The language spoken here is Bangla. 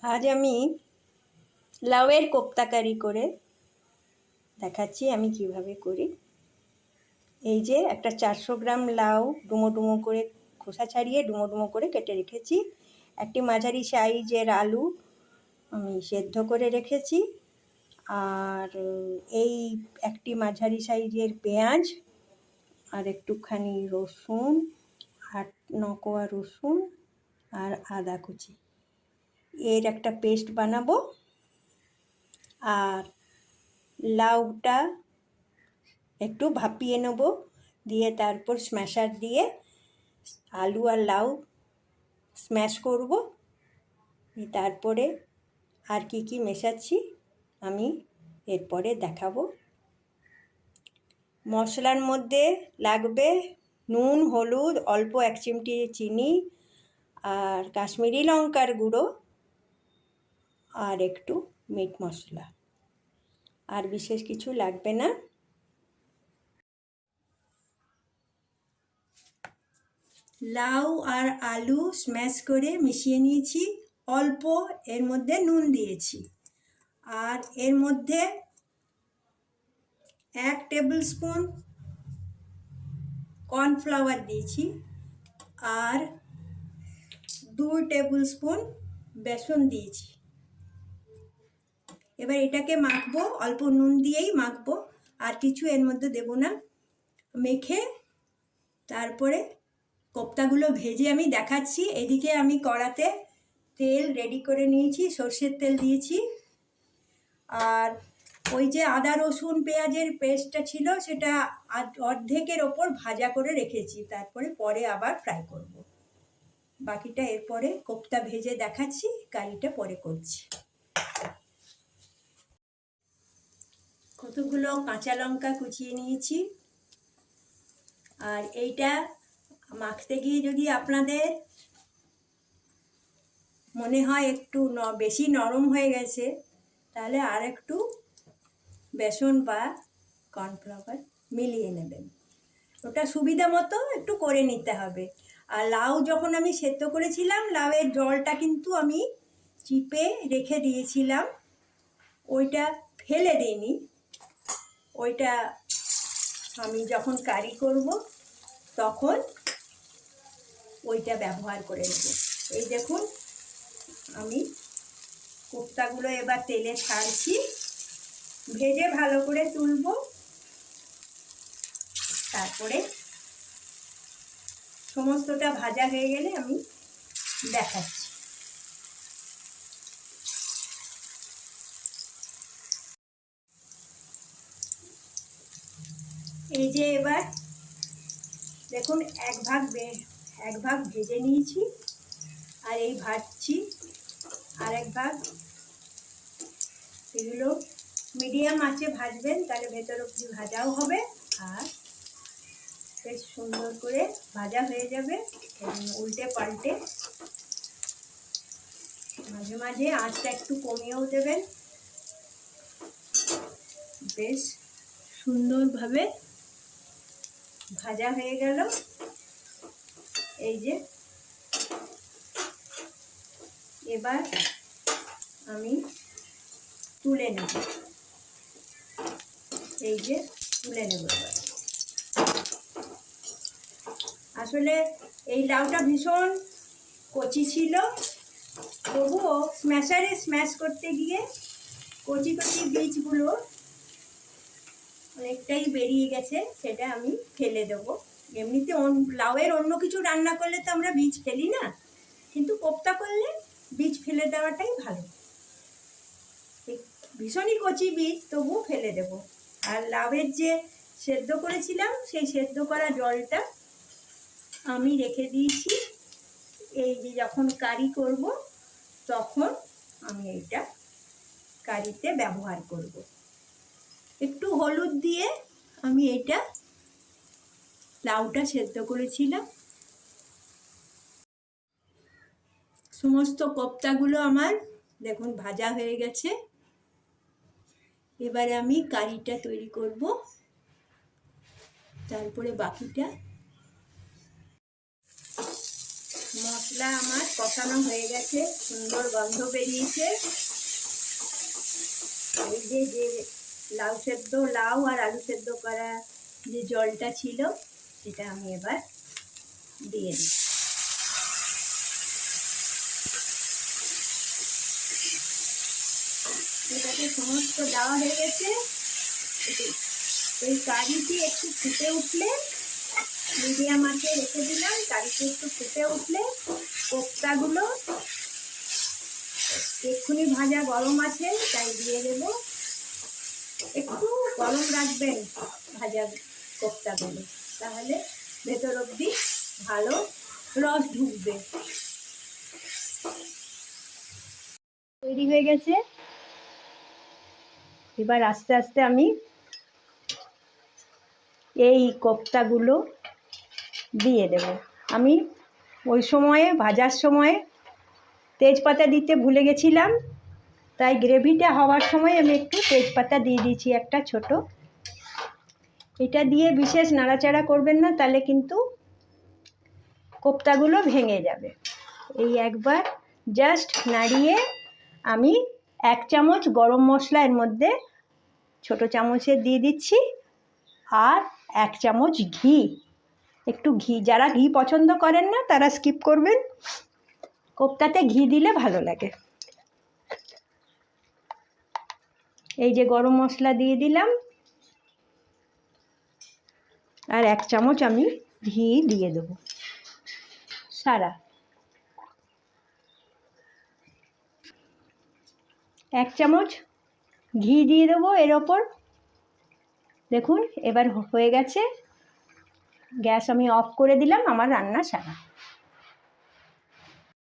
আজ আমি লাউয়ের কোপ্তা কারি করে দেখাচ্ছি আমি কিভাবে করি। এই যে একটা 400 গ্রাম লাউ ডুমো ডুমো করে খোসা ছাড়িয়ে ডুমো ডুমো করে কেটে রেখেছি। একটি মাঝারি সাইজের আলু আমি সেদ্ধ করে রেখেছি। আর এই একটি মাঝারি সাইজের পেঁয়াজ আর একটুখানি রসুন, 8-9 কোয়া রসুন আর আদা কুচি, এর একটা পেস্ট বানাবো। আর লাউটা একটু ভাপিয়ে নেব, দিয়ে তারপর স্ম্যাশার দিয়ে আলু আর লাউ স্ম্যাশ করব। তারপরে আর কি কি মেশাচ্ছি আমি এরপরে দেখাবো। মশলার মধ্যে লাগবে নুন, হলুদ, অল্প 1 চিমটি চিনি আর কাশ্মীরি লঙ্কার গুঁড়ো আর একটু মিট মশলা, আর বিশেষ কিছু লাগবে না। লাউ আর আলু স্ম্যাশ করে মিশিয়ে নিয়েছি, অল্প এর মধ্যে নুন দিয়েছি, আর এর মধ্যে 1 টেবিল স্পুন কর্নফ্লাওয়ার দিয়েছি আর 2 টেবিল স্পুন বেসন দিয়েছি। এবার এটাকে মাখবো, অল্প নুন দিয়েই মাখবো, আর কিছু এর মধ্যে দেব না। মেখে তারপরে কোপ্তাগুলো ভেজে আমি দেখাচ্ছি। এদিকে আমি কড়াতে তেল রেডি করে নিয়েছি, সর্ষের তেল দিয়েছি। আর ওই যে আদা রসুন পেঁয়াজের পেস্টটা ছিল সেটা অর্ধেকের ওপর ভাজা করে রেখেছি, তারপরে পরে আবার ফ্রাই করব। বাকিটা এরপরে কোপ্তা ভেজে দেখাচ্ছি, কারিটা পরে করছি। কতগুলো কাঁচা লঙ্কা কুচিয়ে নিয়েছি। আর এইটা মাখতে গিয়ে যদি আপনাদের মনে হয় একটু বেশি নরম হয়ে গেছে, তাহলে আর একটু বেসন বা কর্নফ্লাওয়ার মিলিয়ে নেবেন। ওটা সুবিধা মতো একটু করে নিতে হবে। আর লাউ যখন আমি সেদ্ধ করেছিলাম, লাউয়ের জলটা কিন্তু আমি চিপে রেখে দিয়েছিলাম, ওইটা ফেলে দিইনি। ওইটা আমি যখন কারি করব তখন ওইটা ব্যবহার করে নেব। এই দেখুন, আমি কোপ্তাগুলো এবার তেলে ছাড়ছি, ভেজে ভালো করে তুলব, তারপরে সমস্তটা ভাজা হয়ে গেলে আমি দেখাচ্ছি। এই যে এবার দেখুন এক ভাগ ভেজে নিয়েছি, আর এই ভাজছি আর এক ভাগ। এগুলো মিডিয়াম আঁচে ভাজবেন, তাহলে ভেতর অবধি ভাজাও হবে আর বেশ সুন্দর করে ভাজা হয়ে যাবে। উল্টে পাল্টে মাঝে মাঝে আঁচটা একটু কমিয়েও দেবেন। বেশ সুন্দরভাবে ভাজা হয়ে গেল। এই যে এবার আমি তুলে নেব, এই যে তুলে নেব। এবার আসলে এই লাউটা ভীষণ কচি ছিল, তবুও স্ম্যাশারে স্ম্যাশ করতে গিয়ে কচি কচি বীজগুলো অনেকটাই বেরিয়ে গেছে, সেটা আমি ফেলে দেবো। এমনিতে লাউয়ের অন্য কিছু রান্না করলে তো আমরা বীজ ফেলি না, কিন্তু কোপ্তা করলে বীজ ফেলে দেওয়াটাই ভালো। ভীষণই কচি বীজ, তবুও ফেলে দেব। আর লাউয়ের যে সেদ্ধ করেছিলাম সেই সেদ্ধ করা জলটা আমি রেখে দিয়েছি। এই যে যখন কারি করব তখন আমি এইটা কারিতে ব্যবহার করব। একটু হলুদ দিয়ে আমি এটা লাউটা সেদ্ধ করেছিলাম। সমস্ত কোপ্তাগুলো আমার দেখুন ভাজা হয়ে গেছে। এবারে আমি কারিটা তৈরি করব, তারপরে বাকিটা মশলা আমার কষানো হয়ে গেছে, সুন্দর গন্ধ বেরিয়েছে। এই যে লাউ আর আলু সেদ্ধ করা যে জলটা ছিল সেটা আমি এবার দিয়ে দিই। এটাকে সমস্ত দেওয়া হয়ে গেছে। এই কারিটি একটু ফুটে উঠলে, মিডিয়াম আঁচে রেখে দিলাম, কারিটি একটু ফুটে উঠলে কোপ্তাগুলো এক্ষুনি ভাজা গরম আছে তাই দিয়ে দেব। একটু গরম রাখবেন ভাজা কোপ্তাগুলো, তাহলে ভেতর অবধি ভালো রস ঢুকবে। তৈরি হয়ে গেছে। এবার আস্তে আস্তে আমি এই কোপ্তাগুলো দিয়ে দেব। আমি ওই সময়ে ভাজার সময়ে তেজপাতা দিতে ভুলে গেছিলাম, তাই গ্রেভিটা হওয়ার সময় আমি একটু তেজপাতা দিয়ে দিয়েছি একটা ছোট। এটা দিয়ে বিশেষ নাড়াচাড়া করবেন না, তাহলে কিন্তু কোপ্তাগুলো ভেঙে যাবে। এই একবার জাস্ট নাড়িয়ে আমি 1 চামচ গরম মশলা এর মধ্যে ছোট চামচে দিয়ে দিচ্ছি, আর 1 চামচ ঘি। একটু ঘি, যারা ঘি পছন্দ করেন না তারা স্কিপ করবেন, কোপ্তাতে ঘি দিলে ভালো লাগে। এই যে গরম মশলা দিয়ে দিলাম, আর 1 চামচ আমি ঘি দিয়ে দেবো সারা। 1 চামচ ঘি দিয়ে দেবো এর ওপর। দেখুন এবার হয়ে গেছে। গ্যাস আমি অফ করে দিলাম, আমার রান্না সারা।